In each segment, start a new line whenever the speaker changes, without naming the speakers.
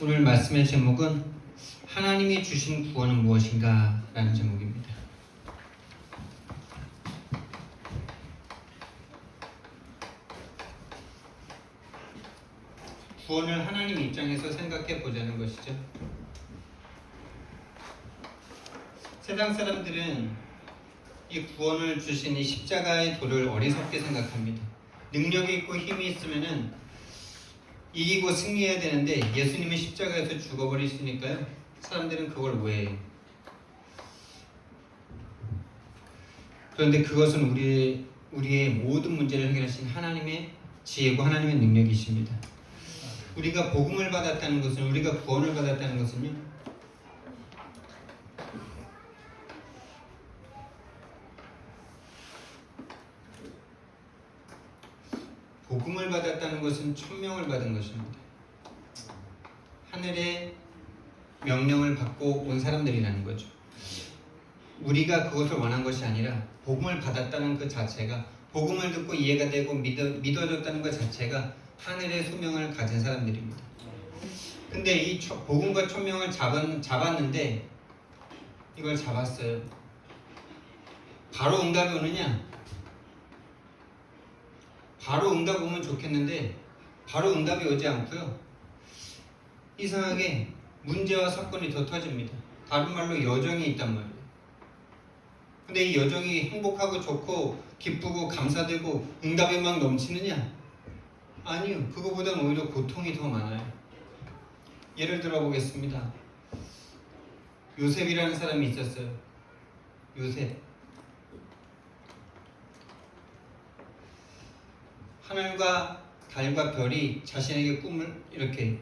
오늘 말씀의 제목은 하나님이 주신 구원은 무엇인가? 라는 제목입니다. 구원을 하나님 입장에서 생각해 보자는 것이죠. 세상 사람들은 이 구원을 주신 이 십자가의 도를 어리석게 생각합니다. 능력이 있고 힘이 있으면은 이기고 승리해야 되는데 예수님이 십자가에서 죽어버리시니까요, 사람들은 그걸 오해해요. 그런데 그것은 우리의 모든 문제를 해결하신 하나님의 지혜고 하나님의 능력이십니다. 우리가 복음을 받았다는 것은, 우리가 구원을 받았다는 것은요, 복음을 받았다는 것은 천명을 받은 것입니다. 하늘의 명령을 받고 온 사람들이라는 거죠. 우리가 그것을 원한 것이 아니라 복음을 받았다는 그 자체가, 복음을 듣고 이해가 되고 믿어졌다는 것 자체가 하늘의 소명을 가진 사람들입니다. 근데 이 복음과 천명을 잡았는데, 이걸 잡았어요. 바로 응답이 오느냐? 바로 응답 오면 좋겠는데 바로 응답이 오지 않고요, 이상하게 문제와 사건이 더 터집니다. 다른 말로 여정이 있단 말이에요. 근데 이 여정이 행복하고 좋고 기쁘고 감사되고 응답이 막 넘치느냐? 아니요. 그거보다는 오히려 고통이 더 많아요. 예를 들어 보겠습니다. 요셉이라는 사람이 있었어요. 요셉. 하늘과 달과 별이 자신에게 꿈을 이렇게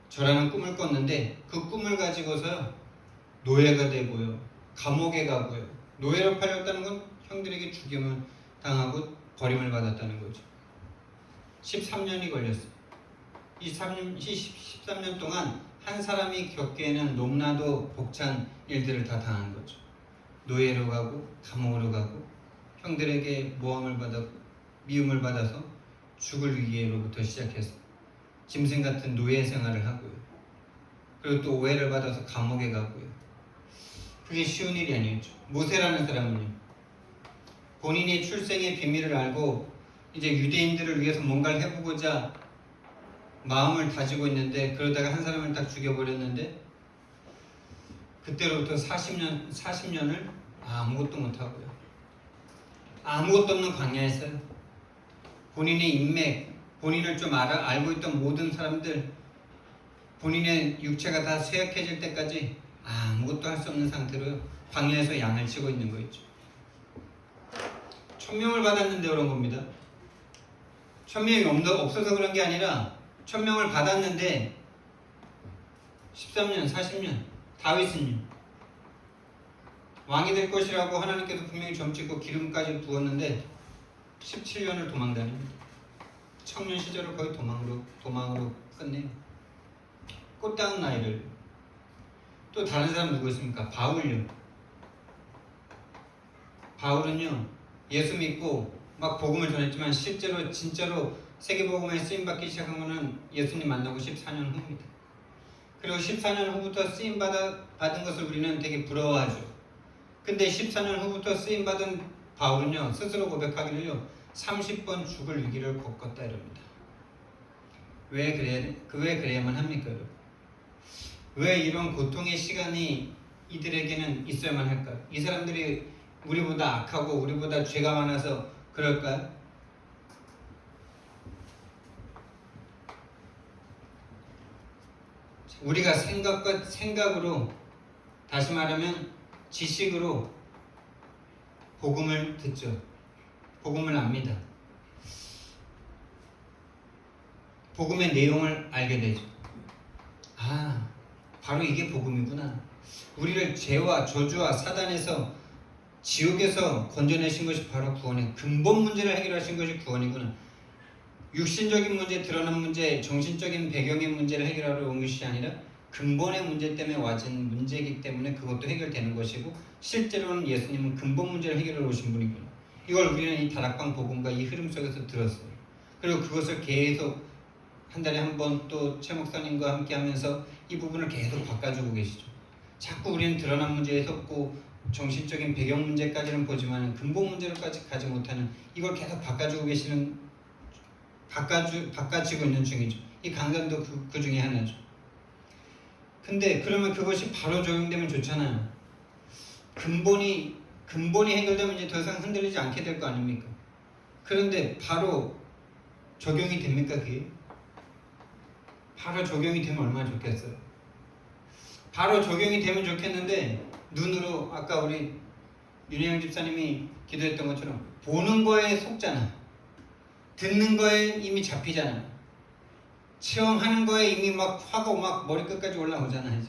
저라는 꿈을 꿨는데, 그 꿈을 가지고서 노예가 되고요, 감옥에 가고요. 노예로 팔렸다는 건 형들에게 죽임을 당하고 버림을 받았다는 거죠. 13년이 걸렸어요. 이 13년 동안 한 사람이 겪기에는 너무나도 벅찬 일들을 다 당한 거죠. 노예로 가고 감옥으로 가고 형들에게 모함을 받았고 미움을 받아서 죽을 위기로부터 시작해서 짐승 같은 노예 생활을 하고요. 그리고 또 오해를 받아서 감옥에 가고요. 그게 쉬운 일이 아니었죠. 모세라는 사람은요, 본인이 출생의 비밀을 알고 이제 유대인들을 위해서 뭔가를 해보고자 마음을 다지고 있는데, 그러다가 한 사람을 딱 죽여버렸는데, 그때로부터 40년을 아무것도 못하고요, 아무것도 없는 광야에서요, 본인의 인맥, 본인을 좀 알고 있던 모든 사람들, 본인의 육체가 다 쇠약해질 때까지 아무것도 할 수 없는 상태로 광야에서 양을 치고 있는 거였죠. 천명을 받았는데 그런 겁니다. 천명이 없어서 그런 게 아니라, 천명을 받았는데 13년, 40년, 다윗은요, 왕이 될 것이라고 하나님께서 분명히 점찍고 기름까지 부었는데 17년을 도망다닙니다. 청년 시절을 거의 도망으로 끝내요. 꽃다운 나이를. 또 다른 사람 누구 있습니까? 바울요. 바울은요, 예수 믿고 막 복음을 전했지만 실제로 진짜로 세계복음에 쓰임받기 시작한 것은 예수님 만나고 14년 후입니다. 그리고 14년 후부터 쓰임받은 것을 우리는 되게 부러워하죠. 근데 14년 후부터 쓰임받은 바울은요, 스스로 고백하기를요, 30번 죽을 위기를 겪었다 이럽니다. 왜 그래야만 합니까, 여러분? 왜 이런 고통의 시간이 이들에게는 있어야만 할까요? 이 사람들이 우리보다 악하고 우리보다 죄가 많아서 그럴까요? 우리가 생각으로, 다시 말하면 지식으로 복음을 듣죠. 복음을 압니다. 복음의 내용을 알게 되죠. 바로 이게 복음이구나. 우리를 죄와 저주와 사단에서, 지옥에서 건져내신 것이 바로 구원의 근본 문제를 해결하신 것이 구원이구나. 육신적인 문제, 드러난 문제, 정신적인 배경의 문제를 해결하러 온 것이 아니라 근본의 문제 때문에 와진 문제이기 때문에 그것도 해결되는 것이고, 실제로는 예수님은 근본 문제를 해결하러 오신 분이구나. 이걸 우리는 이 다락방 복음과 이 흐름 속에서 들었어요. 그리고 그것을 계속 한 달에 한 번 또 최 목사님과 함께 하면서 이 부분을 계속 바꿔주고 계시죠. 자꾸 우리는 드러난 문제에 섰고 정신적인 배경 문제까지는 보지만 근본 문제로까지 가지 못하는 이걸 계속 바꿔주고 계시는 바꿔지고 있는 중이죠. 이 강단도 그 중에 하나죠. 근데 그러면 그것이 바로 적용되면 좋잖아요. 근본이 해결되면 이제 더 이상 흔들리지 않게 될 거 아닙니까? 그런데 바로 적용이 됩니까 그게? 바로 적용이 되면 얼마나 좋겠어요. 바로 적용이 되면 좋겠는데 눈으로 아까 우리 윤혜영 집사님이 기도했던 것처럼 보는 거에 속잖아. 듣는 거에 이미 잡히잖아. 체험하는 거에 이미 막 화가 막 머리끝까지 올라오잖아 이제.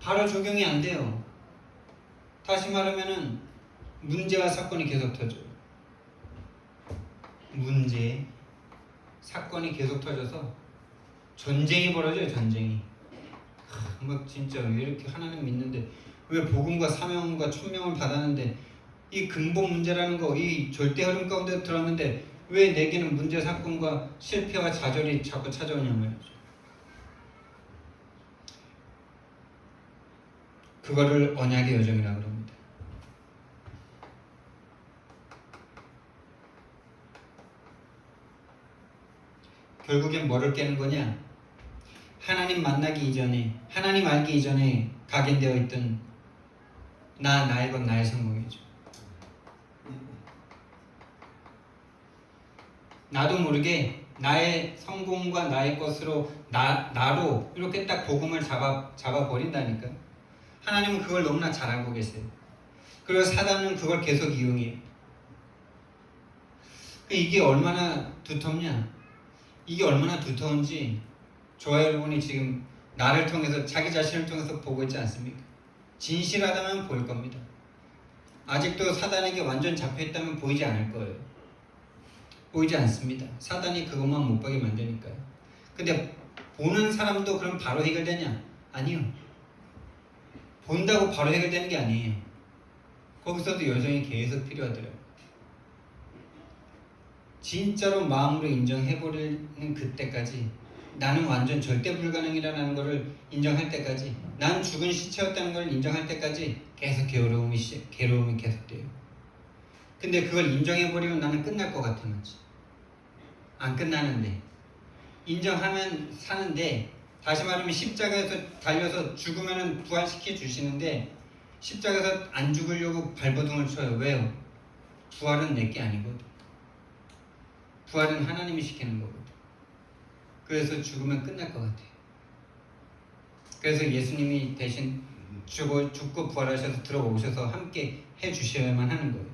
바로 적용이 안 돼요. 다시 말하면은 문제와 사건이 계속 터져요. 문제, 사건이 계속 터져서 전쟁이 벌어져요. 전쟁이. 막 진짜 왜 이렇게 하나님 믿는데 왜 복음과 사명과 천명을 받았는데 이 근본 문제라는 거, 이 절대 흐름 가운데 들었는데 왜 내게는 문제, 사건과 실패와 좌절이 자꾸 찾아오냐 말이죠. 그거를 언약의 여정이라고 합니다. 결국엔 뭐를 깨는 거냐? 하나님 만나기 이전에, 하나님 알기 이전에 각인되어 있던 나의 것, 나의 성공이죠. 나도 모르게 나의 성공과 나의 것으로 나로 이렇게 딱 복음을 잡아 버린다니까. 하나님은 그걸 너무나 잘 알고 계세요. 그리고 사단은 그걸 계속 이용해요. 이게 얼마나 두텁냐? 이게 얼마나 두터운지 저와 여러분이 지금 나를 통해서 자기 자신을 통해서 보고 있지 않습니까? 진실하다면 보일 겁니다. 아직도 사단에게 완전 잡혀있다면 보이지 않을 거예요. 보이지 않습니다. 사단이 그것만 못 보게 만드니까요. 근데 보는 사람도 그럼 바로 해결되냐? 아니요. 본다고 바로 해결되는 게 아니에요. 거기서도 여정이 계속 필요하더라고요. 진짜로 마음으로 인정해버리는 그때까지 나는 완전 절대 불가능이라는 것을 인정할 때까지 난 죽은 시체였다는 걸 인정할 때까지 계속 괴로움이 계속돼요. 근데 그걸 인정해버리면 나는 끝날 것 같았는지 안 끝나는데 인정하면 사는데 다시 말하면 십자가에서 달려서 죽으면 부활시켜 주시는데 십자가에서 안 죽으려고 발버둥을 쳐요. 왜요? 부활은 내게 아니거든. 부활은 하나님이 시키는 거거든. 그래서 죽으면 끝날 것 같아요. 그래서 예수님이 대신 죽고 부활하셔서 들어오셔서 함께 해주셔야만 하는 거예요.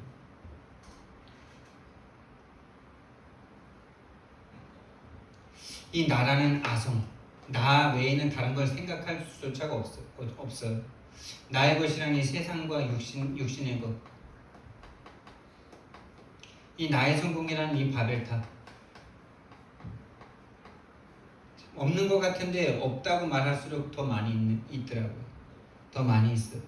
이 나라는 아성, 나 외에는 다른 걸 생각할 수조차가 없어요. 나의 것이란 이 세상과 육신의 것, 이 나의 성공이란 이 바벨탑, 없는 것 같은데 없다고 말할수록 더 많이 있더라고요. 더 많이 있어요.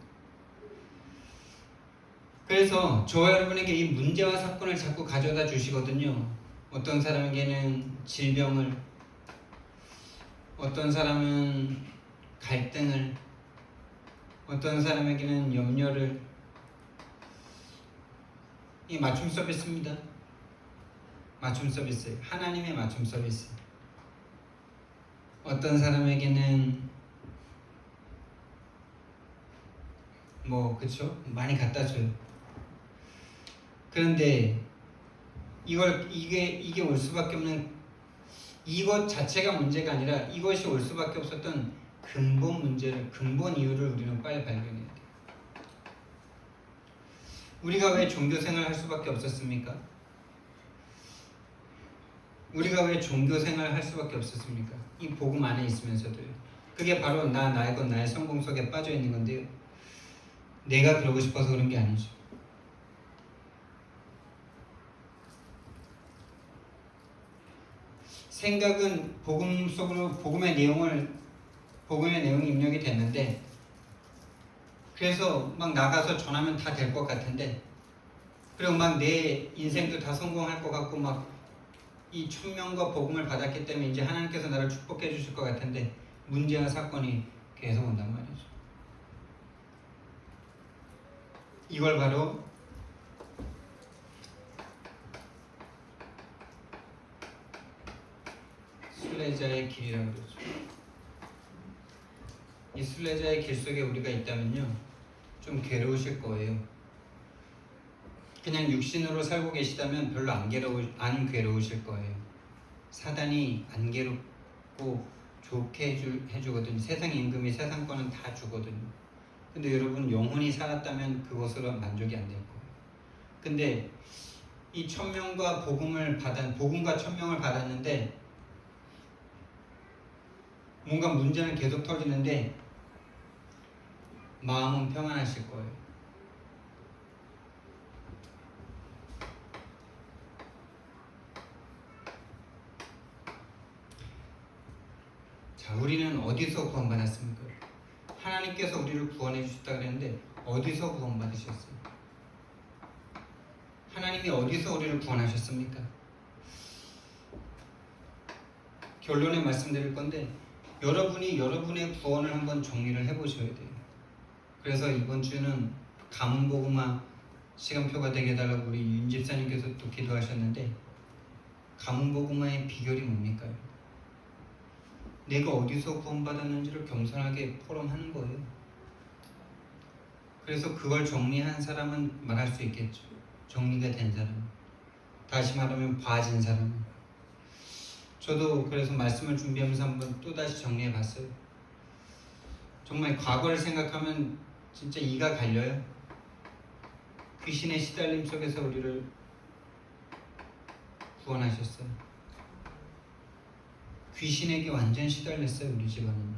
그래서 저와 여러분에게 이 문제와 사건을 자꾸 가져다 주시거든요. 어떤 사람에게는 질병을, 어떤 사람은 갈등을, 어떤 사람에게는 염려를. 이 맞춤 서비스입니다. 맞춤 서비스, 하나님의 맞춤 서비스. 어떤 사람에게는 그쵸? 많이 갖다 줘요. 그런데 이게 올 수밖에 없는, 이것 자체가 문제가 아니라 이것이 올 수밖에 없었던 근본 문제를, 근본 이유를 우리는 빨리 발견해야 돼요. 우리가 왜 종교생활을 할 수밖에 없었습니까? 우리가 왜 종교생활을 할 수밖에 없었습니까? 이 복음 안에 있으면서도요. 그게 바로 나의 것, 나의 성공 속에 빠져 있는 건데요. 내가 그러고 싶어서 그런 게 아니죠. 생각은 복음 속으로 복음의 내용이 입력이 됐는데, 그래서 막 나가서 전하면 다 될 것 같은데, 그리고 막 내 인생도 다 성공할 것 같고 막 이 천명과 복음을 받았기 때문에 이제 하나님께서 나를 축복해 주실 것 같은데 문제와 사건이 계속 온단 말이죠. 이걸 바로 순례자의 길이라고 그러죠. 이 순례자의 길 속에 우리가 있다면요, 좀 괴로우실 거예요. 그냥 육신으로 살고 계시다면 별로 안 괴로우실 거예요. 사단이 안 괴롭고 좋게 해주거든요. 세상 임금이 세상 거는 다 주거든요. 근데 여러분 영혼이 살았다면 그것으로 만족이 안 될 거예요. 근데 이 천명과 복음과 천명을 받았는데 뭔가 문제는 계속 터지는데 마음은 평안하실 거예요. 자, 우리는 어디서 구원받았습니까? 하나님께서 우리를 구원해 주셨다 그랬는데 어디서 구원받으셨어요? 하나님이 어디서 우리를 구원하셨습니까? 결론에 말씀드릴 건데 여러분이 여러분의 구원을 한번 정리를 해보셔야 돼요. 그래서 이번 주는 가문복음화 시간표가 되게 해달라고 우리 윤 집사님께서 또 기도하셨는데 가문복음화의 비결이 뭡니까? 내가 어디서 구원받았는지를 겸손하게 포럼하는 거예요. 그래서 그걸 정리한 사람은 말할 수 있겠죠. 정리가 된 사람. 다시 말하면 봐진 사람. 저도 그래서 말씀을 준비하면서 한번 또다시 정리해 봤어요. 정말 과거를 생각하면 진짜 이가 갈려요. 귀신의 시달림 속에서 우리를 구원하셨어요. 귀신에게 완전 시달렸어요. 우리 집안은요.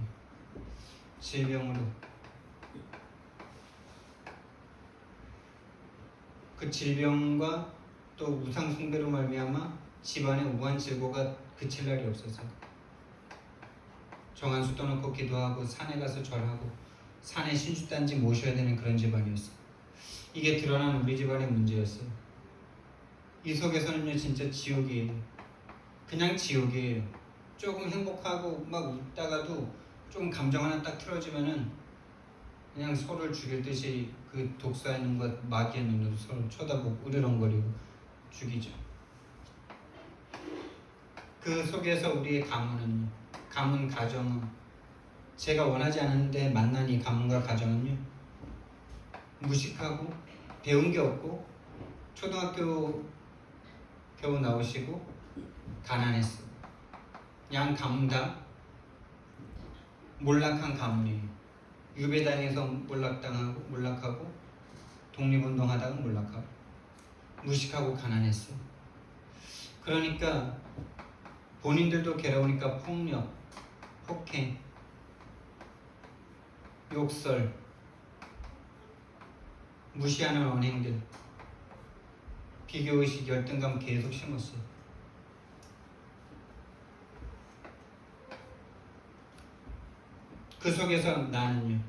질병으로. 그 질병과 또 우상 숭배로 말미암아 집안의 우한 질고가 그칠 날이 없어서 정한수 떠놓고 기도하고 산에 가서 절하고 산에 신주단지 모셔야 되는 그런 집안이었어요. 이게 드러난 우리 집안의 문제였어요. 이 속에서는요 진짜 지옥이에요. 그냥 지옥이에요. 조금 행복하고 막 웃다가도 좀 감정 하나 딱 틀어지면은 그냥 서로를 죽일 듯이 그 독사의 눈과 마귀의 눈으로 서로 쳐다보고 으르렁거리고 죽이죠. 그 속에서 우리의 가문 가정은 제가 원하지 않은데 만난 이 가문과 가정은요 무식하고 배운 게 없고 초등학교 겨우 나오시고 가난했어요. 양 가문 다 몰락한 가문이에요. 유배당해서 몰락하고 독립운동하다가 몰락하고 무식하고 가난했어요. 그러니까 본인들도 괴로우니까 폭력, 폭행, 욕설, 무시하는 언행들, 비교의식, 열등감 계속 심었어요. 그 속에서 나는요,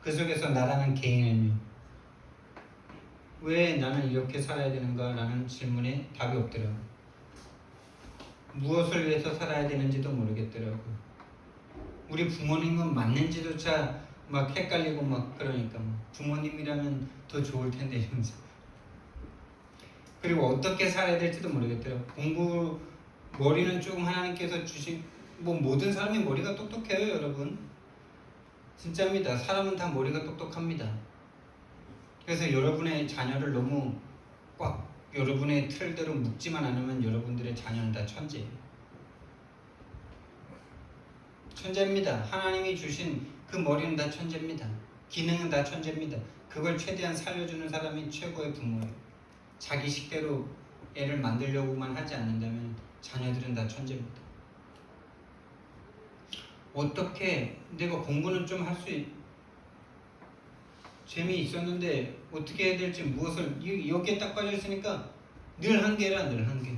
그 속에서 나라는 개인은요, 왜 나는 이렇게 살아야 되는가 라는 질문에 답이 없더라고요. 무엇을 위해서 살아야 되는지도 모르겠더라고요. 우리 부모님은 맞는지조차 막 헷갈리고 막 그러니까 부모님이라면 더 좋을 텐데 이러면서. 그리고 어떻게 살아야 될지도 모르겠더라고요. 머리는 조금 하나님께서 주신 모든 사람이 머리가 똑똑해요 여러분. 진짜입니다. 사람은 다 머리가 똑똑합니다. 그래서 여러분의 자녀를 너무 꽉 여러분의 틀대로 묶지만 않으면 여러분들의 자녀는 다 천재예요. 천재입니다. 하나님이 주신 그 머리는 다 천재입니다. 기능은 다 천재입니다. 그걸 최대한 살려주는 사람이 최고의 부모예요. 자기 식대로 애를 만들려고만 하지 않는다면 자녀들은 다 천재입니다. 어떻게 내가 공부는 좀 할 수 재미있었는데 어떻게 해야 될지 무엇을 여기에 딱 빠져있으니까 늘 한계라 늘 한계.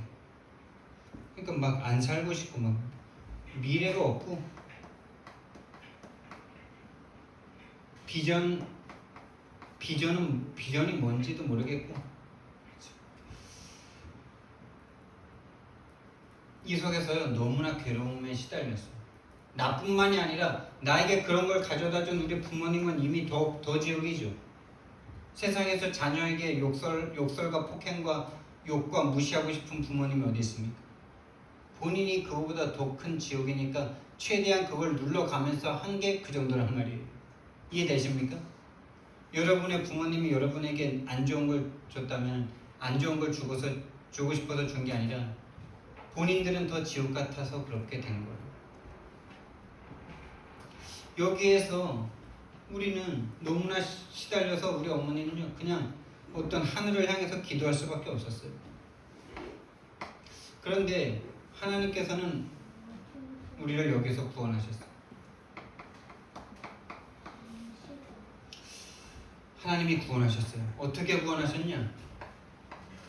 그러니까 막 안 살고 싶고 막 미래가 없고 비전이 뭔지도 모르겠고 이 속에서요 너무나 괴로움에 시달렸어요. 나뿐만이 아니라 나에게 그런 걸 가져다 준 우리 부모님은 이미 더 지옥이죠. 세상에서 자녀에게 욕설과 폭행과 욕과 무시하고 싶은 부모님이 어디 있습니까? 본인이 그거보다 더 큰 지옥이니까 최대한 그걸 눌러가면서 한 게 그 정도란 말이에요. 이해되십니까? 여러분의 부모님이 여러분에게 안 좋은 걸 줬다면 안 좋은 걸 주고 싶어서 준 게 아니라 본인들은 더 지옥 같아서 그렇게 된 거예요. 여기에서 우리는 너무나 시달려서 우리 어머니는요 그냥 어떤 하늘을 향해서 기도할 수밖에 없었어요. 그런데 하나님께서는 우리를 여기서 구원하셨어요. 하나님이 구원하셨어요. 어떻게 구원하셨냐?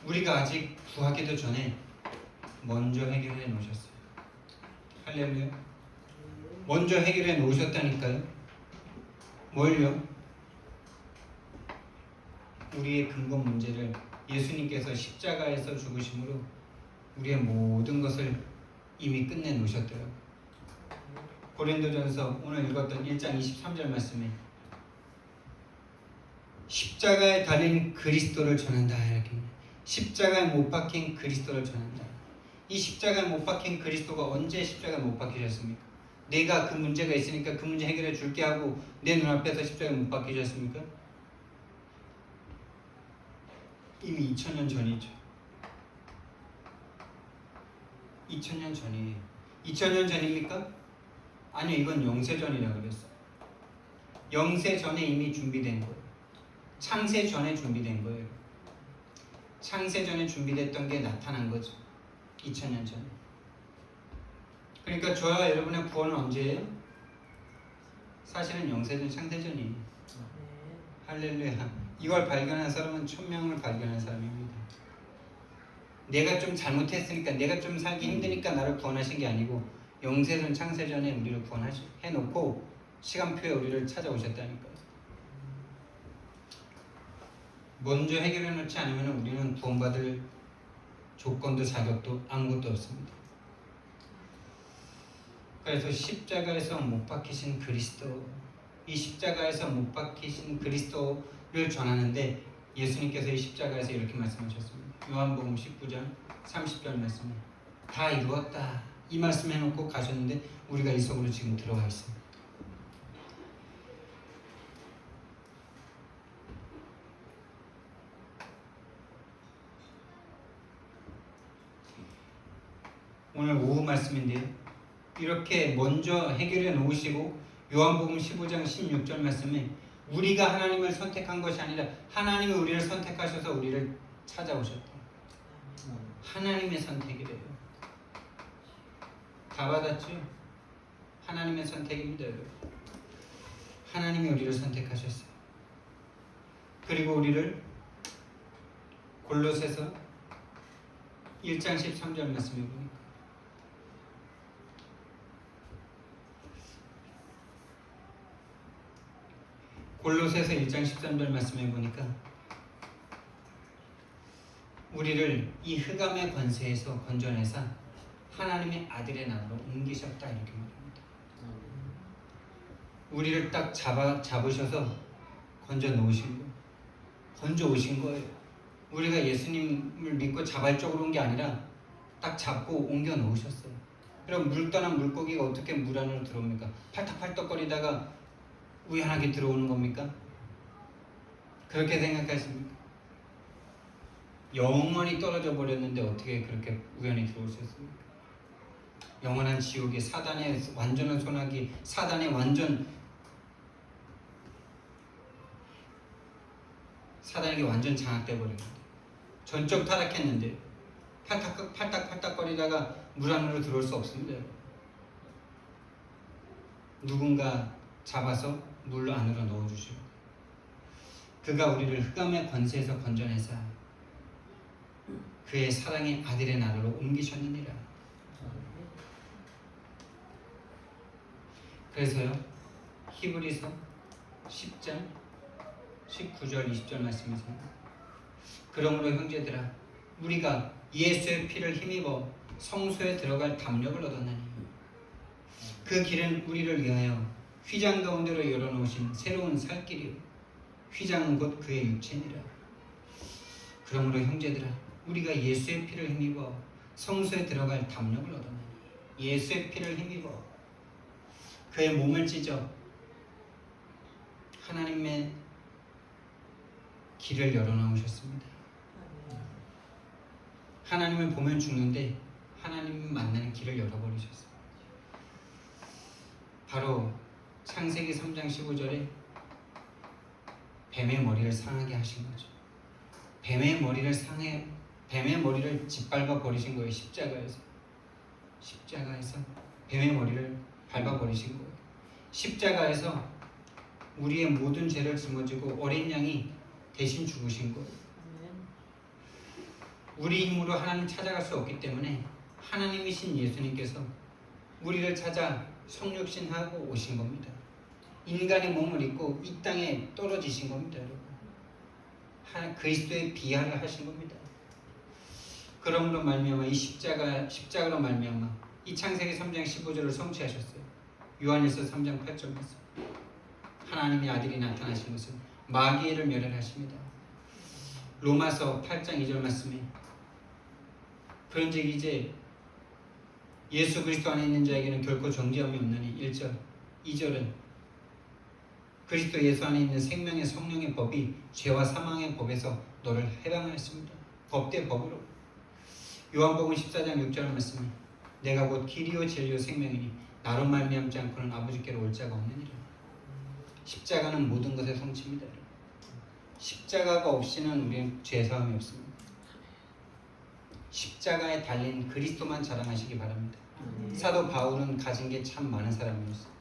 우리가 아직 구하기도 전에 먼저 해결해 놓으셨어요. 할렐루야. 먼저 해결해 놓으셨다니까요. 뭘요? 우리의 근본 문제를 예수님께서 십자가에서 죽으심으로 우리의 모든 것을 이미 끝내 놓으셨더라고요. 고린도전서 오늘 읽었던 1장 23절 말씀에 십자가에 달린 그리스도를 전한다 이렇게 십자가에 못 박힌 그리스도를 전한다. 이 십자가에 못 박힌 그리스도가 언제 십자가에 못 박히셨습니까? 내가 그 문제가 있으니까 그 문제 해결해 줄게 하고 내 눈앞에서 십자가에 못 박히셨습니까? 이미 2000년 전이죠. 2000년 전이에요. 2000년 전입니까? 아니요, 이건 영세 전이라고 그랬어요. 영세 전에 이미 준비된 거예요. 창세 전에 준비된 거예요. 창세 전에 준비됐던 게 나타난 거죠. 2000년 전에. 그러니까 저와 여러분의 구원은 언제예요? 사실은 영세전 창세전이에요. 할렐루야. 이걸 발견한 사람은 1000명을 발견한 사람입니다. 내가 좀 잘못했으니까 내가 좀 살기 힘드니까 나를 구원하신 게 아니고 영세전 창세전에 우리를 구원해놓고 시간표에 우리를 찾아오셨다니까요. 먼저 해결해놓지 않으면 우리는 구원받을 조건도 자격도 아무것도 없습니다. 그래서 십자가에서 못 박히신 그리스도, 이 십자가에서 못 박히신 그리스도를 전하는데 예수님께서 이 십자가에서 이렇게 말씀하셨습니다. 요한복음 19장 30절 말씀에 다 이루었다 이 말씀 해놓고 가셨는데 우리가 이 속으로 지금 들어가 있습니다. 오늘 오후 말씀인데요. 이렇게 먼저 해결해 놓으시고 요한복음 15장 16절 말씀에 우리가 하나님을 선택한 것이 아니라 하나님이 우리를 선택하셔서 우리를 찾아오셨다. 하나님의 선택이래요. 다 받았죠? 하나님의 선택입니다. 하나님이 우리를 선택하셨어요. 그리고 우리를 골로새서 1장 13절 말씀해 보니까 골로새서 1장 13절 말씀해 보니까 우리를 이 흑암의 권세에서 건져내사 하나님의 아들의 나라로 옮기셨다 이렇게 말합니다. 우리를 딱 잡으셔서 건져 놓으신 거예요. 건져 오신 거예요. 우리가 예수님을 믿고 자발적으로 온 게 아니라 딱 잡고 옮겨 놓으셨어요. 그럼 물 떠난 물고기가 어떻게 물 안으로 들어옵니까? 팔딱팔딱거리다가 우연하게 들어오는 겁니까? 그렇게 생각하십니까? 영원히 떨어져 버렸는데 어떻게 그렇게 우연히 들어오셨습니까? 영원한 지옥에 사단의 완전한 소나기, 사단의 사단에게 완전 장악돼 버렸는데 전적 타락했는데 팔딱팔딱거리다가 물 안으로 들어올 수 없습니다. 누군가 잡아서 물 안으로 넣어주시고 그가 우리를 흑암의 권세에서 건져내사 그의 사랑의 아들의 나라로 옮기셨느니라. 그래서요 히브리서 10장 19절 20절 말씀이세요. 그러므로 형제들아 우리가 예수의 피를 힘입어 성소에 들어갈 담력을 얻었나니 그 길은 우리를 위하여 휘장 가운데로 열어놓으신 새로운 살 길이요 휘장은 곧 그의 육체니라. 그러므로 형제들아 우리가 예수의 피를 힘입어 성소에 들어갈 담력을 얻었나니 예수의 피를 힘입어 그의 몸을 찢어 하나님의 길을 열어놓으셨습니다. 하나님을 보면 죽는데 하나님 만나는 길을 열어버리셨어요. 바로 창세기 3장 15절에 뱀의 머리를 상하게 하신 거죠. 뱀의 머리를 짓밟아 버리신 거예요. 십자가에서 뱀의 머리를 밟아 버리신 거예요. 십자가에서 우리의 모든 죄를 짊어지고 어린 양이 대신 죽으신 거예요. 우리 힘으로 하나님 찾아갈 수 없기 때문에 하나님이신 예수님께서 우리를 찾아 성육신하고 오신 겁니다. 인간의 몸을 입고 이 땅에 떨어지신 겁니다. 여러분. 그리스도의 비하를 하신 겁니다. 그러므로 말미암아 이 십자가로 말미암아 이 창세기 3장 15절을 성취하셨어요. 요한일서 3장 8절 말씀. 하나님의 아들이 나타나신 것은 마귀를 멸하십니다. 로마서 8장 2절 말씀에 그런즉 이제 예수 그리스도 안에 있는 자에게는 결코 정죄함이 없나니 1절 2절은 그리스도 예수 안에 있는 생명의 성령의 법이 죄와 사망의 법에서 너를 해방하였습니다. 법대 법으로. 요한복음 14장 6절 말씀에 내가 곧 길이요 진리요 생명이니 나로 말미암지 않고는 아버지께로 올 자가 없느니라. 십자가는 모든 것의 성취입니다. 십자가가 없이는 우리는 죄사함이 없습니다. 십자가에 달린 그리스도만 자랑하시기 바랍니다. 사도 바울은 가진 게 참 많은 사람이었어요.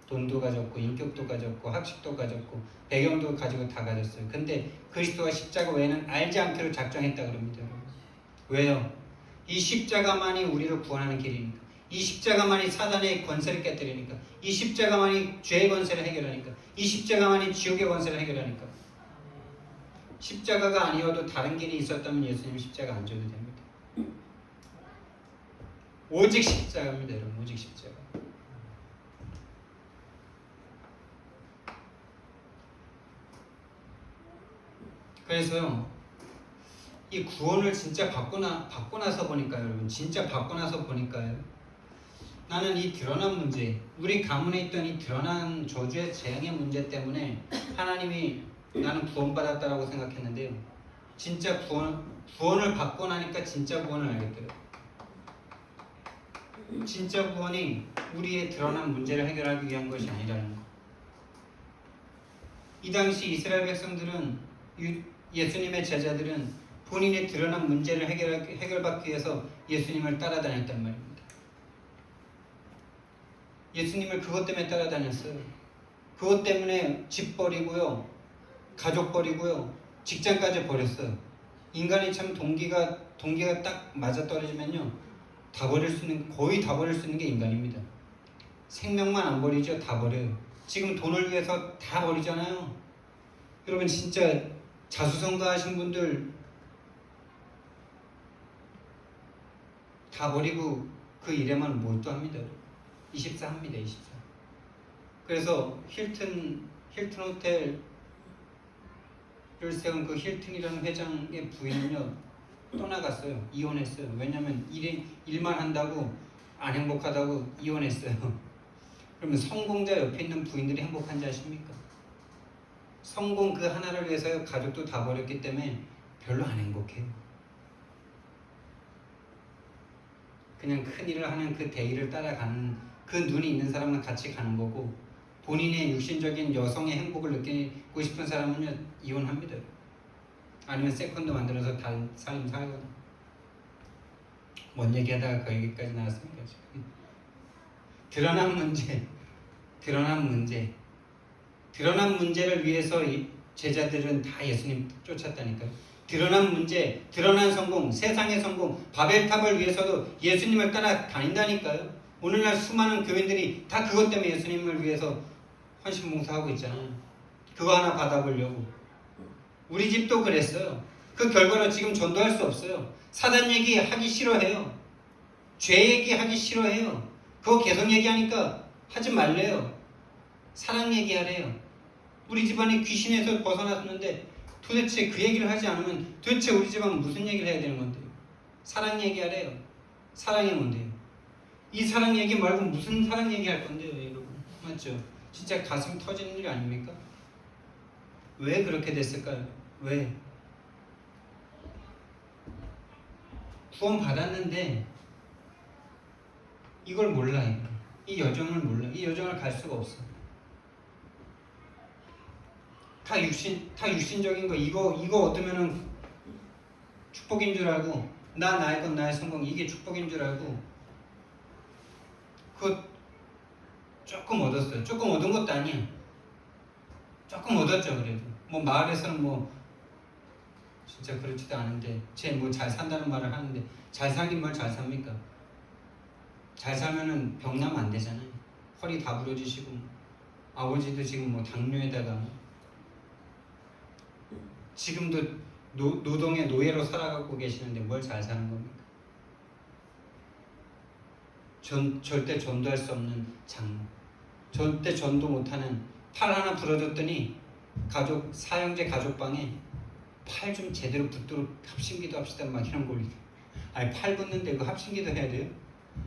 돈도 가졌고 인격도 가졌고 학식도 가졌고 배경도 가지고 다 가졌어요. 근데 그리스도와 십자가 외에는 알지 않기로 작정했다 그럽니다. 왜요? 이 십자가만이 우리를 구원하는 길이니까. 이 십자가만이 사단의 권세를 깨뜨리니까. 이 십자가만이 죄의 권세를 해결하니까. 이 십자가만이 지옥의 권세를 해결하니까. 십자가가 아니어도 다른 길이 있었다면 예수님 십자가 안 줘도 됩니다. 오직 십자가입니다. 여러분. 오직 십자가. 그래서요, 이 구원을 진짜 받고 나서 보니까요, 여러분, 진짜 받고 나서 보니까요, 나는 이 드러난 문제, 우리 가문에 있던 이 드러난 저주의 재앙의 문제 때문에 하나님이 나는 구원받았다라고 생각했는데요, 진짜 구원을 받고 나니까 진짜 구원을 알겠더라고요. 진짜 구원이 우리의 드러난 문제를 해결하기 위한 것이 아니라는 거. 이 당시 이스라엘 백성들은 예수님의 제자들은 본인의 드러난 문제를 해결받기 위해서 예수님을 따라다녔단 말입니다. 예수님을 그것 때문에 따라다녔어요. 그것 때문에 집 버리고요, 가족 버리고요, 직장까지 버렸어요. 인간이 참 동기가 딱 맞아떨어지면요, 거의 다 버릴 수 있는 게 인간입니다. 생명만 안 버리죠, 다 버려요. 지금 돈을 위해서 다 버리잖아요. 여러분 진짜 자수성가하신 분들 다 버리고 그 일에만 몰두합니다. 24 합니다. 24. 그래서 힐튼 호텔을 세운 그 힐튼이라는 회장의 부인은요, 떠나갔어요. 이혼했어요. 왜냐하면 일만 한다고 안 행복하다고 이혼했어요. 그러면 성공자 옆에 있는 부인들이 행복한지 아십니까? 성공 그 하나를 위해서 가족도 다 버렸기 때문에 별로 안 행복해요. 그냥 큰 일을 하는 그 대의를 따라가는 그 눈이 있는 사람은 같이 가는 거고, 본인의 육신적인 여성의 행복을 느끼고 싶은 사람은요, 이혼합니다. 아니면 세컨드 만들어서 다른 삶 살거나. 뭔 얘기하다가 그 얘기까지 나왔습니까? 드러난 문제를 위해서 제자들은 다 예수님 쫓았다니까요. 드러난 문제, 드러난 성공, 세상의 성공, 바벨탑을 위해서도 예수님을 따라다닌다니까요. 오늘날 수많은 교인들이 다 그것 때문에 예수님을 위해서 헌신봉사하고 있잖아요. 그거 하나 받아보려고. 우리 집도 그랬어요. 그 결과로 지금 전도할 수 없어요. 사단 얘기 하기 싫어해요. 죄 얘기하기 싫어해요. 그거 계속 얘기하니까 하지 말래요. 사랑 얘기하래요. 우리 집안이 귀신에서 벗어났는데 도대체 그 얘기를 하지 않으면 도대체 우리 집안은 무슨 얘기를 해야 되는 건데요? 사랑 얘기하래요. 사랑이 뭔데요? 이 사랑 얘기 말고 무슨 사랑 얘기할 건데요, 여러분? 맞죠? 진짜 가슴 터지는 일 아닙니까? 왜 그렇게 됐을까요? 왜? 구원 받았는데 이걸 몰라요. 이 여정을 몰라. 이 여정을 갈 수가 없어. 다 육신적인 거. 이거 얻으면은 축복인 줄 알고, 나의 건 나의 성공, 이게 축복인 줄 알고, 그거 조금 얻었어요. 조금 얻은 것도 아니야. 조금 얻었죠, 그래도. 뭐 마을에서는 뭐 진짜 그렇지도 않은데, 쟤 뭐 잘 산다는 말을 하는데, 잘 살긴 뭘 잘 삽니까? 잘 살면은 병 나면 안 되잖아요. 허리 다 부러지시고, 아버지도 지금 뭐 당뇨에다가 지금도 노동의 노예로 살아가고 계시는데 뭘 잘 사는 겁니까? 절대 전도할 수 없는 장모, 절대 전도 못하는, 팔 하나 부러졌더니 사형제 가족방에 팔 좀 제대로 붙도록 합심기도 합시다 막 이런 걸. 아니 팔 붙는데 그 합심기도 해야 돼요?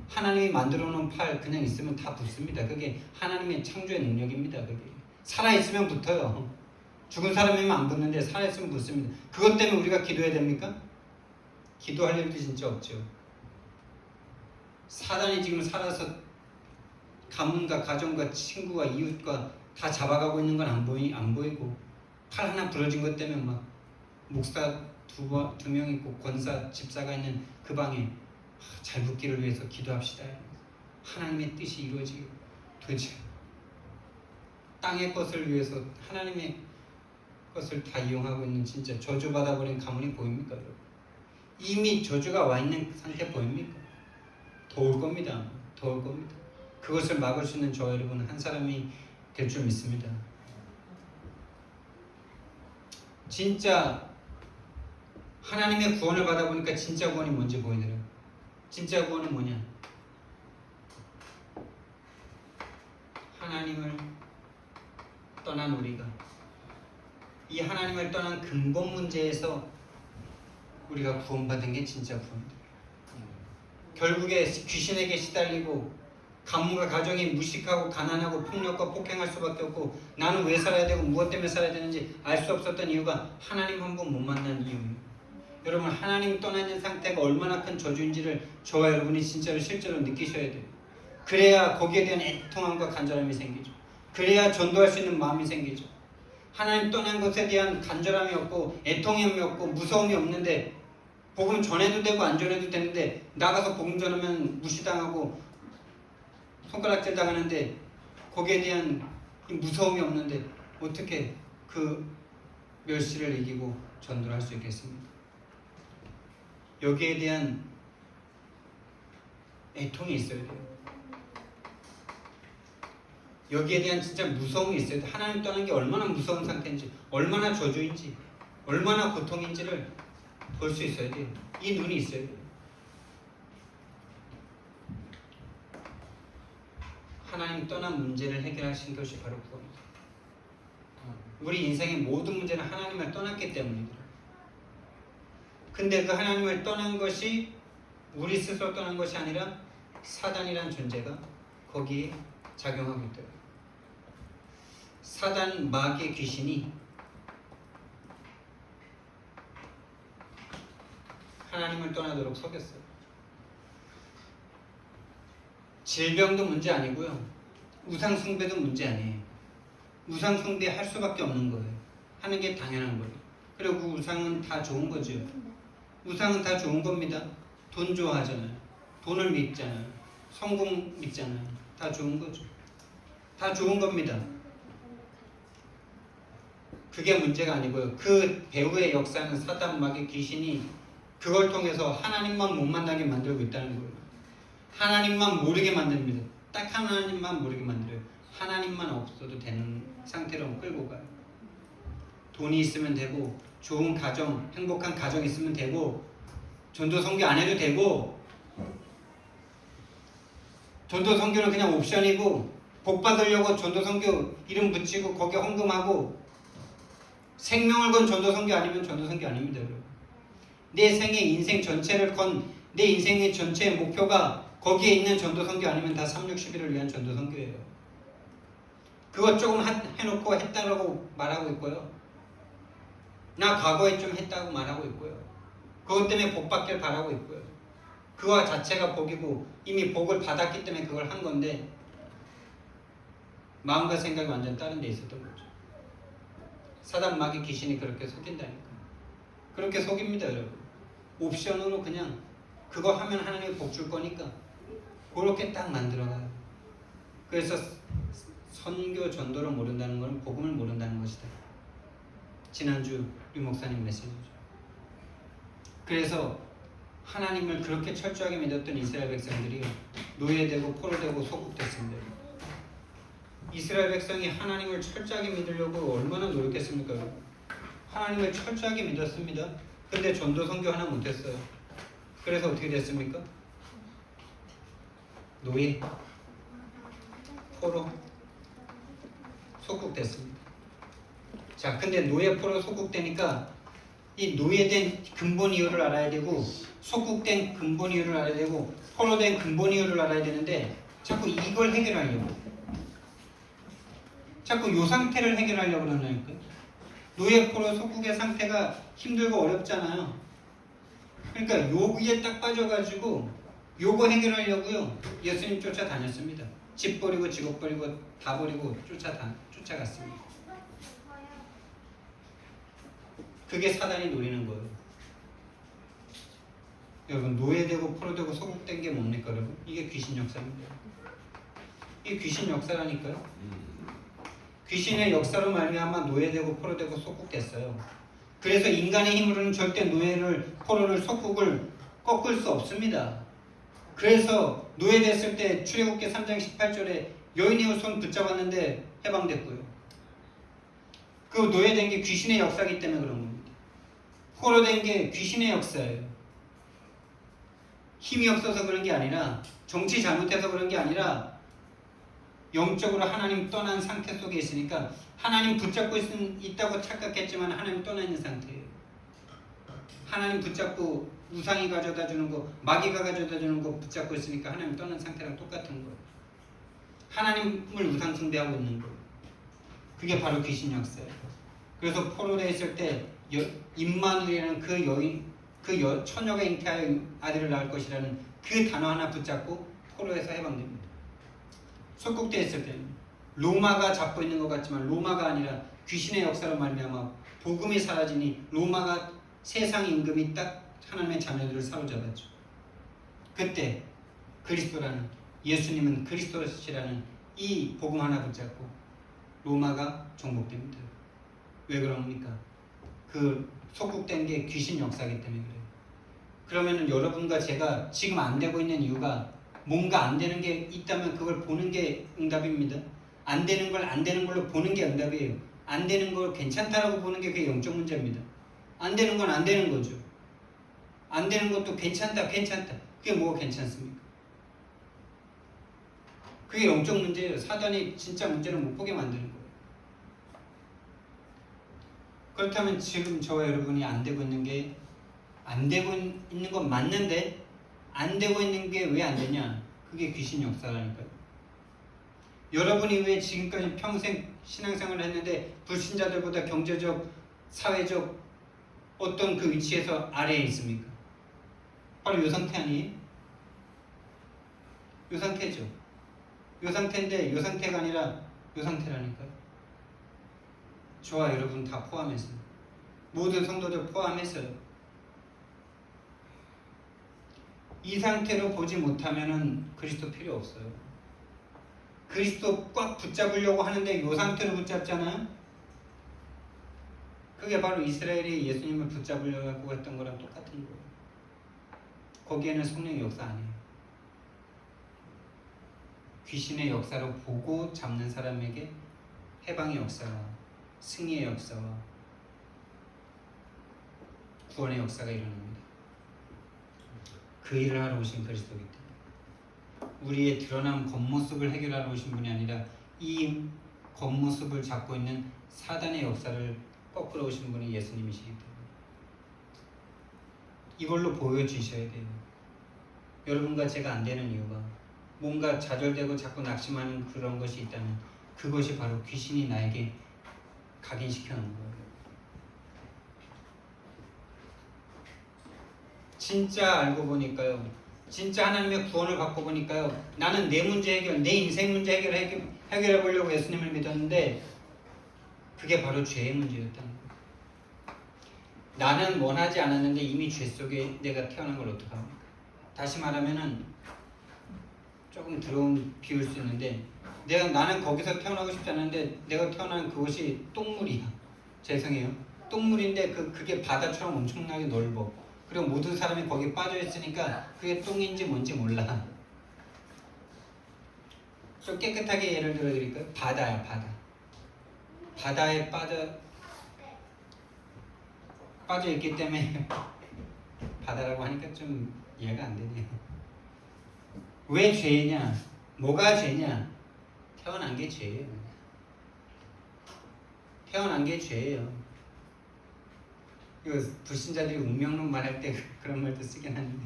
하나님이 만들어 놓은 팔 그냥 있으면 다 붙습니다. 그게 하나님의 창조의 능력입니다. 그게 살아있으면 붙어요. 죽은 사람이면 안 붙는데 살아있으면 붙습니다. 그것 때문에 우리가 기도해야 됩니까? 기도할 일도 진짜 없죠. 사단이 지금 살아서 가문과 가정과 친구와 이웃과 다 잡아가고 있는 건 안 보이고, 팔 하나 부러진 것 때문에 막 목사 두 명 있고 권사 집사가 있는 그 방에 잘 붙기를 위해서 기도합시다. 하나님의 뜻이 이루어지게. 도대체 땅의 것을 위해서 하나님의 것을 다 이용하고 있는 진짜 저주받아버린 가문이 보입니까? 여러분? 이미 저주가 와 있는 상태 보입니까? 더 올 겁니다. 더 올 겁니다. 그것을 막을 수 있는 저 여러분 한 사람이 될 줄 믿습니다. 진짜 하나님의 구원을 받아보니까 진짜 구원이 뭔지 보이더라고요. 진짜 구원은 뭐냐? 하나님을 떠난 우리가, 이 하나님을 떠난 근본 문제에서 우리가 구원받은 게 진짜 구원입니다. 결국에 귀신에게 시달리고 가문과 가정이 무식하고 가난하고 폭력과 폭행할 수밖에 없고, 나는 왜 살아야 되고 무엇 때문에 살아야 되는지 알 수 없었던 이유가 하나님 한 번 못 만난 이유입니다. 여러분, 하나님 떠나 있는 상태가 얼마나 큰 저주인지를 저와 여러분이 진짜로 실제로 느끼셔야 돼요. 그래야 거기에 대한 애통함과 간절함이 생기죠. 그래야 전도할 수 있는 마음이 생기죠. 하나님 떠난 것에 대한 간절함이 없고 애통함이 없고 무서움이 없는데, 복음 전해도 되고 안 전해도 되는데 나가서 복음 전하면 무시당하고 손가락질 당하는데, 거기에 대한 무서움이 없는데 어떻게 그 멸시를 이기고 전도를 할 수 있겠습니까? 여기에 대한 애통이 있어야 돼요. 여기에 대한 진짜 무서움이 있어야 돼요. 하나님 떠난 게 얼마나 무서운 상태인지, 얼마나 저주인지, 얼마나 고통인지를 볼 수 있어야 돼요. 이 눈이 있어야 돼요. 하나님 떠난 문제를 해결하신 것이 바로 구원입니다. 우리 인생의 모든 문제는 하나님을 떠났기 때문입니다. 근데 그 하나님을 떠난 것이 우리 스스로 떠난 것이 아니라 사단이란 존재가 거기에 작용하고 있더라고요. 사단, 마귀의 귀신이 하나님을 떠나도록 속였어요. 질병도 문제 아니고요, 우상 숭배도 문제 아니에요. 우상 숭배 할 수밖에 없는 거예요. 하는 게 당연한 거예요. 그리고 우상은 다 좋은 거죠. 우상은 다 좋은 겁니다. 돈 좋아하잖아요. 돈을 믿잖아요. 성공 믿잖아요. 다 좋은 거죠. 다 좋은 겁니다. 그게 문제가 아니고요. 그 배후의 역사는 사단, 마귀, 귀신이 그걸 통해서 하나님만 못 만나게 만들고 있다는 거예요. 하나님만 모르게 만듭니다. 딱 하나님만 모르게 만들어요. 하나님만 없어도 되는 상태로 끌고 가요. 돈이 있으면 되고, 좋은 가정, 행복한 가정 있으면 되고, 전도 선교 안 해도 되고, 전도 선교는 그냥 옵션이고 복 받으려고 전도 선교 이름 붙이고 거기에 헌금하고 생명을 건 전도 선교 아니면 전도 선교 아닙니다, 여러분. 내 생의 인생 전체를 건 내 인생의 전체의 목표가 거기에 있는 전도 선교 아니면 다 3, 6, 11을 위한 전도 선교예요. 그것 조금 해놓고 했다라고 말하고 있고요. 나 과거에 좀 했다고 말하고 있고요. 그것 때문에 복 받길 바라고 있고요. 그와 자체가 복이고 이미 복을 받았기 때문에 그걸 한 건데 마음과 생각이 완전 다른 데 있었던 거죠. 사단 마귀 귀신이 그렇게 속인다니까. 그렇게 속입니다, 여러분. 옵션으로 그냥 그거 하면 하나님이 복 줄 거니까 그렇게 딱 만들어가요. 그래서 선교 전도를 모른다는 것은 복음을 모른다는 것이다. 지난주 류 목사님 메시지죠. 그래서 하나님을 그렇게 철저하게 믿었던 이스라엘 백성들이 노예되고 포로되고 소국됐습니다. 이스라엘 백성이 하나님을 철저하게 믿으려고 얼마나 노력했습니까? 하나님을 철저하게 믿었습니다. 근데 전도 선교 하나 못했어요. 그래서 어떻게 됐습니까? 노예, 포로, 소국됐습니다. 자, 근데 노예, 포로, 소국되니까 이 노예된 근본 이유를 알아야 되고 소국된 근본 이유를 알아야 되고 포로된 근본 이유를 알아야 되는데 자꾸 이걸 해결하려고 자꾸 요 상태를 해결하려고 그러니까 노예, 포로, 소국의 상태가 힘들고 어렵잖아요. 그러니까 여기에 딱 빠져가지고 요거 해결하려고요. 예수님 쫓아다녔습니다. 집 버리고 직업 버리고 다 버리고 쫓아갔습니다. 그게 사단이 노리는 거예요. 여러분 노예되고 포로되고 소국된 게 뭡니까 여러분? 이게 귀신 역사입니다. 이게 귀신 역사라니까요. 귀신의 역사로 말미암아 노예되고 포로되고 소국됐어요. 그래서 인간의 힘으로는 절대 노예를 포로를 소국을 꺾을 수 없습니다. 그래서 노예됐을 때 출애굽기 3장 18절에 여인의 손 붙잡았는데 해방됐고요. 그 노예된 게 귀신의 역사이기 때문에 그런 겁니다. 포로된 게 귀신의 역사예요. 힘이 없어서 그런 게 아니라 정치 잘못해서 그런 게 아니라 영적으로 하나님 떠난 상태 속에 있으니까 하나님 붙잡고 있다고 착각했지만 하나님 떠나 있는 상태예요. 하나님 붙잡고 우상이 가져다 주는 거, 마귀가 가져다 주는 거 붙잡고 있으니까 하나님 떠난 상태랑 똑같은 거예요. 하나님을 우상 숭배하고 있는 거예요. 그게 바로 귀신 역사예요. 그래서 포로되어 있을 때 임마누엘이라는 그 여인, 처녀가 잉태하여 아들을 낳을 것이라는 그 단어 하나 붙잡고 포로에서 해방됩니다. 속국되어 있을 때는 로마가 잡고 있는 것 같지만 로마가 아니라 귀신의 역사로 말미암아 복음이 사라지니 로마가 세상 임금이 딱 하나님의 자녀들을 사로잡았죠. 그때 그리스도라는 예수님은 그리스도시라는 이 복음 하나 붙잡고 로마가 정복됩니다. 왜 그럽니까? 그 속국된 게 귀신 역사이기 때문에 그래요. 그러면 여러분과 제가 지금 안 되고 있는 이유가 뭔가 안 되는 게 있다면 그걸 보는 게 응답입니다. 안 되는 걸 안 되는 걸로 보는 게 응답이에요. 안 되는 걸 괜찮다라고 보는 게 그게 영적 문제입니다. 안 되는 건 안 되는 거죠. 안 되는 것도 괜찮다. 그게 뭐가 괜찮습니까? 그게 영적 문제예요. 사단이 진짜 문제를 못 보게 만드는 거예요. 그렇다면 지금 저와 여러분이 안 되고 있는 게 안 되고 있는 건 맞는데 안 되고 있는 게 왜 안 되냐? 그게 귀신 역사라니까요. 여러분이 왜 지금까지 평생 신앙생활을 했는데 불신자들보다 경제적, 사회적 어떤 그 위치에서 아래에 있습니까? 바로 이 상태 아니에요? 이 상태죠. 이 상태인데 이 상태가 아니라 이 상태라니까요. 저와 여러분 다 포함해서 모든 성도들 포함해서요. 이 상태로 보지 못하면은 그리스도 필요 없어요. 그리스도 꽉 붙잡으려고 하는데 이 상태로 붙잡잖아요. 그게 바로 이스라엘이 예수님을 붙잡으려고 했던 거랑 똑같은 거예요. 거기에는 성령의 역사 아니에요. 귀신의 역사로 보고 잡는 사람에게 해방의 역사와 승리의 역사와 구원의 역사가 일어납니다. 그 일을 하러 오신 그리스도이기 때문에. 우리의 드러난 겉모습을 해결하러 오신 분이 아니라 이 겉모습을 잡고 있는 사단의 역사를 거꾸로 오신 분이 예수님이시기 때문에 이걸로 보여주셔야 돼요. 여러분과 제가 안 되는 이유가 뭔가 좌절되고 자꾸 낙심하는 그런 것이 있다면 그것이 바로 귀신이 나에게 각인시켜 놓은 거예요. 진짜 알고 보니까요, 진짜 하나님의 구원을 받고 보니까요, 나는 내 문제 해결, 내 인생 문제 해결해 보려고 예수님을 믿었는데 그게 바로 죄의 문제였다는 거예요. 나는 원하지 않았는데 이미 죄 속에 내가 태어난 걸 어떡합니까? 다시 말하면은 조금 더러운 비울 수 있는데 나는 거기서 태어나고 싶지 않은데 내가 태어난 그곳이 똥물이야. 죄송해요. 똥물인데 그게 바다처럼 엄청나게 넓어. 그리고 모든 사람이 거기 빠져 있으니까 그게 똥인지 뭔지 몰라. 좀 깨끗하게 예를 들어 드릴까요? 바다야, 바다. 바다에 빠져 있기 때문에 바다라고 하니까 좀 이해가 안 되네요. 왜 죄냐? 뭐가 죄냐? 태어난 게 죄예요. 태어난 게 죄예요. 이거 불신자들이 운명론 말할 때 그런 말도 쓰긴 하는데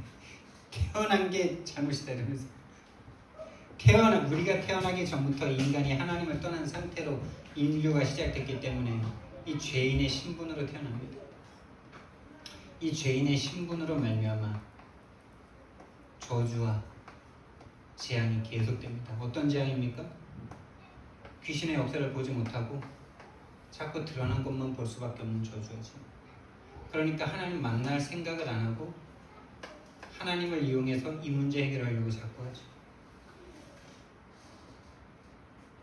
태어난 게 잘못이다 이러면서 우리가 태어나기 전부터 인간이 하나님을 떠난 상태로 인류가 시작됐기 때문에 이 죄인의 신분으로 태어납니다. 이 죄인의 신분으로 말미암아 저주와 재앙이 계속됩니다. 어떤 재앙입니까? 귀신의 역사를 보지 못하고 자꾸 드러난 것만 볼 수밖에 없는 저주죠. 그러니까 하나님 만날 생각을 안 하고 하나님을 이용해서 이 문제 해결하려고 자꾸 하죠.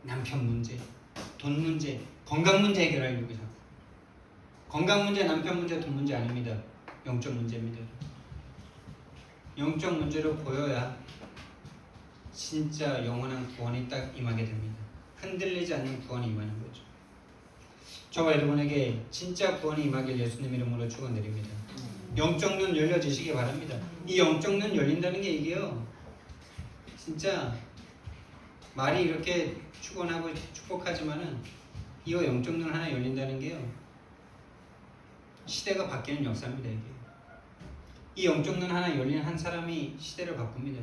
남편 문제, 돈 문제, 건강 문제 해결하려고 자꾸. 건강 문제, 남편 문제, 돈 문제 아닙니다. 영적 문제입니다. 영적 문제로 보여야 진짜 영원한 구원이 딱 임하게 됩니다. 흔들리지 않는 구원이 임하는 거죠. 저와 여러분에게 진짜 구원이 임하길 예수님 이름으로 축원드립니다. 영적 눈 열려지시기 바랍니다. 이 영적 눈 열린다는 게 이게요, 진짜 말이 이렇게 축원하고 축복하지만은 이거 영적 눈 하나 열린다는 게요, 시대가 바뀌는 역사입니다. 이게 이 영적 눈 하나 열린 한 사람이 시대를 바꿉니다.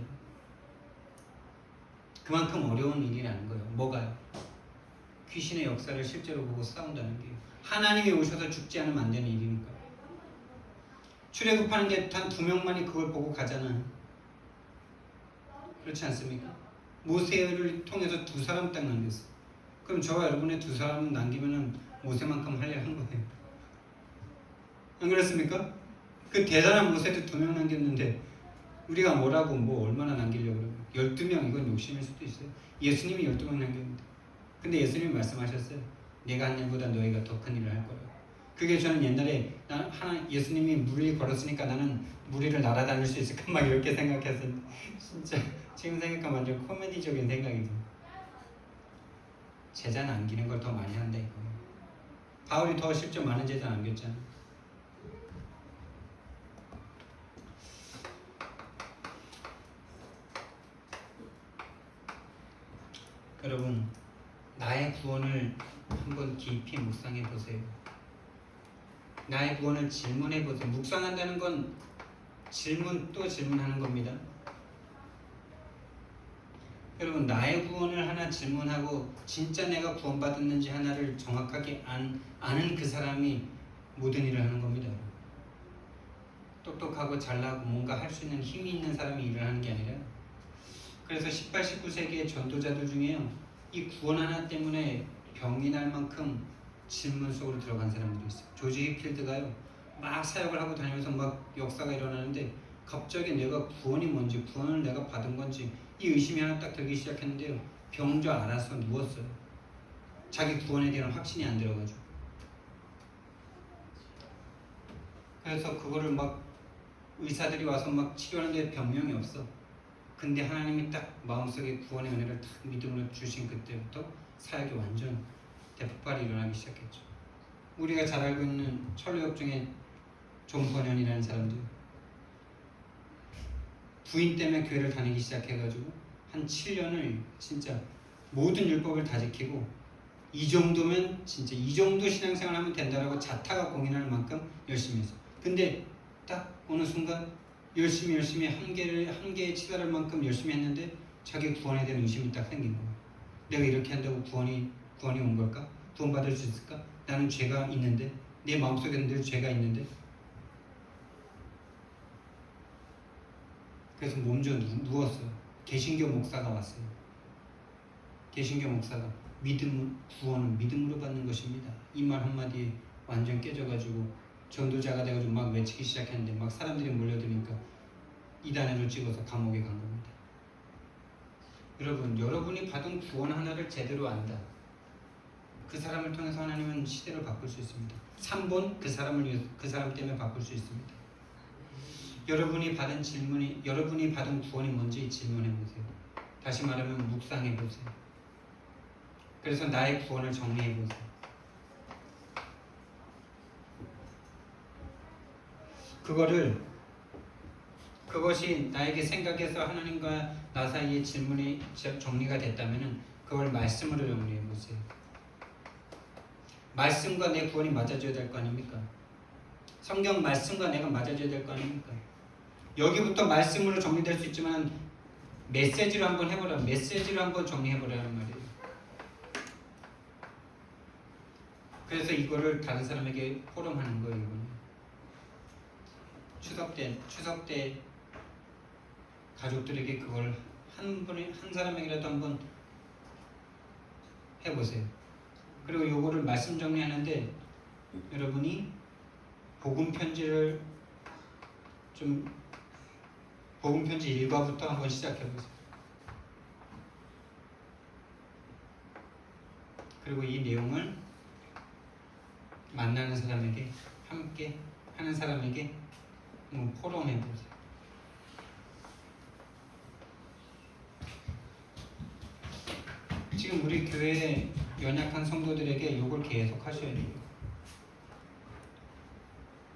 그만큼 어려운 일이라는 거예요. 뭐가요? 귀신의 역사를 실제로 보고 싸운다는 게 하나님이 오셔서 죽지 않으면 안 되는 일이니까. 출애굽하는데 단 2명만이 그걸 보고 가잖아요. 그렇지 않습니까? 모세를 통해서 2사람 딱 남겼어. 그럼 저와 여러분의 2사람은 남기면은 모세만큼 할 일 한 거예요. 안 그렇습니까? 그 대단한 모세도 2명 남겼는데 우리가 뭐라고 얼마나 남기려고 그래요? 12명, 이건 욕심일 수도 있어요. 예수님이 12명 남겼는데, 근데 예수님이 말씀하셨어요. 내가 한 일보다 너희가 더 큰 일을 할 거라고. 그게 저는 옛날에 예수님이 무리 걸었으니까 나는 무리를 날아다닐 수 있을까 막 이렇게 생각했었는데 진짜 지금 생각하면 완전 코미디적인 생각이죠. 제자 남기는 걸 더 많이 한다 이거. 바울이 더 실제 많은 제자 남겼잖아. 여러분, 나의 구원을 한번 깊이 묵상해 보세요. 나의 구원을 질문해 보세요. 묵상한다는 건 질문 또 질문하는 겁니다. 여러분, 나의 구원을 하나 질문하고 진짜 내가 구원받았는지 하나를 정확하게 아는 그 사람이 모든 일을 하는 겁니다. 똑똑하고 잘나고 뭔가 할 수 있는 힘이 있는 사람이 일을 하는 게 아니라, 그래서 18, 19세기의 전도자들 중에요, 이 구원 하나 때문에 병이 날 만큼 질문 속으로 들어간 사람들이 있어요. 조지 히필드가요, 막 사역을 하고 다니면서 막 역사가 일어나는데 갑자기 내가 구원이 뭔지, 구원을 내가 받은 건지 이 의심이 하나 딱 들기 시작했는데요, 병인 줄 알아서 누웠어요. 자기 구원에 대한 확신이 안 들어가지고. 그래서 그거를 막 의사들이 와서 막 치료하는데 병명이 없어. 근데 하나님이 딱 마음속에 구원의 은혜를 딱 믿음으로 주신 그때부터 사역이 완전 대폭발이 일어나기 시작했죠. 우리가 잘 알고 있는 철로역 중에 존 버년이라는 사람들, 부인 때문에 교회를 다니기 시작해가지고 한 7년을 진짜 모든 율법을 다 지키고 이 정도면 진짜 이 정도 신앙생활 하면 된다라고 자타가 공인할 만큼 열심히 했어. 근데 딱 어느 순간 열심히 한계에 치달을 만큼 열심히 했는데 자기 구원에 대한 의심이 딱 생긴 거야. 내가 이렇게 한다고 구원이 온 걸까? 구원받을 수 있을까? 나는 죄가 있는데 내 마음속에 늘 죄가 있는데. 그래서 몸져 누웠어요. 개신교 목사가 왔어요. 개신교 목사가 구원은 믿음으로 받는 것입니다. 이 말 한마디에 완전 깨져가지고 전도자가 돼가지고 막 외치기 시작했는데 막 사람들이 몰려드니까 이단으로 찍어서 감옥에 간 겁니다. 여러분이 받은 구원 하나를 제대로 안다. 그 사람을 통해서 하나님은 시대를 바꿀 수 있습니다. 3번 그 사람 때문에 바꿀 수 있습니다. 여러분이 받은 구원이 뭔지 질문해 보세요. 다시 말하면 묵상해 보세요. 그래서 나의 구원을 정리해 보세요. 그것이 나에게 생각해서 하나님과 나 사이의 질문이 정리가 됐다면은 그걸 말씀으로 정리해 보세요. 말씀과 내 구원이 맞아줘야 될 거 아닙니까? 성경 말씀과 내가 맞아줘야 될 거 아닙니까? 여기부터 말씀으로 정리될 수 있지만 메시지로 한번 정리해보라는 말이에요. 그래서 이거를 다른 사람에게 포럼하는 거예요. 이거는. 추석 때 가족들에게 그걸 한 사람에게라도 한번 해보세요. 그리고 요거를 말씀 정리하는데 여러분이 복음 편지 1과부터 한번 시작해보세요. 그리고 이 내용을 만나는 사람에게, 함께 하는 사람에게 포럼해보세요. 지금 우리 교회 연약한 성도들에게 이걸 계속 하셔야 돼요.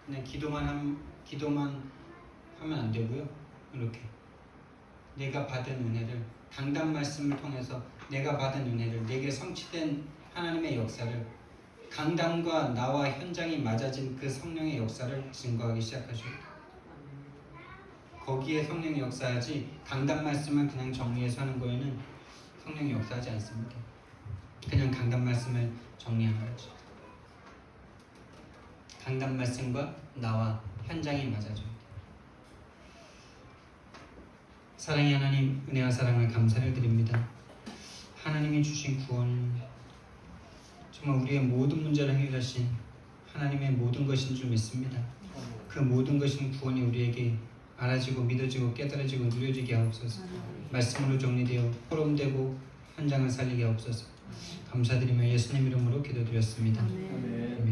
그냥 기도만 하면 안 되고요. 이렇게 내가 받은 은혜를, 강단 말씀을 통해서 내가 받은 은혜를, 내게 성취된 하나님의 역사를, 강단과 나와 현장이 맞아진 그 성령의 역사를 증거하기 시작하셔야 돼요. 거기에 성령이 역사하지, 강단 말씀을 그냥 정리해서 하는 거에는 성령이 역사하지 않습니다. 그냥 강단 말씀을 정리하는 거죠. 강단 말씀과 나와 현장이 맞아줘야 돼요. 사랑의 하나님, 은혜와 사랑을 감사를 드립니다. 하나님이 주신 구원, 정말 우리의 모든 문제를 해결하신 하나님의 모든 것인 줄 믿습니다. 그 모든 것인 구원이 우리에게 알아지고 믿어지고 깨달아지고 누려지게 하옵소서. 말씀으로 정리되어 포럼되고 현장을 살리게 하옵소서. 감사드리며 예수님 이름으로 기도드렸습니다. 아멘.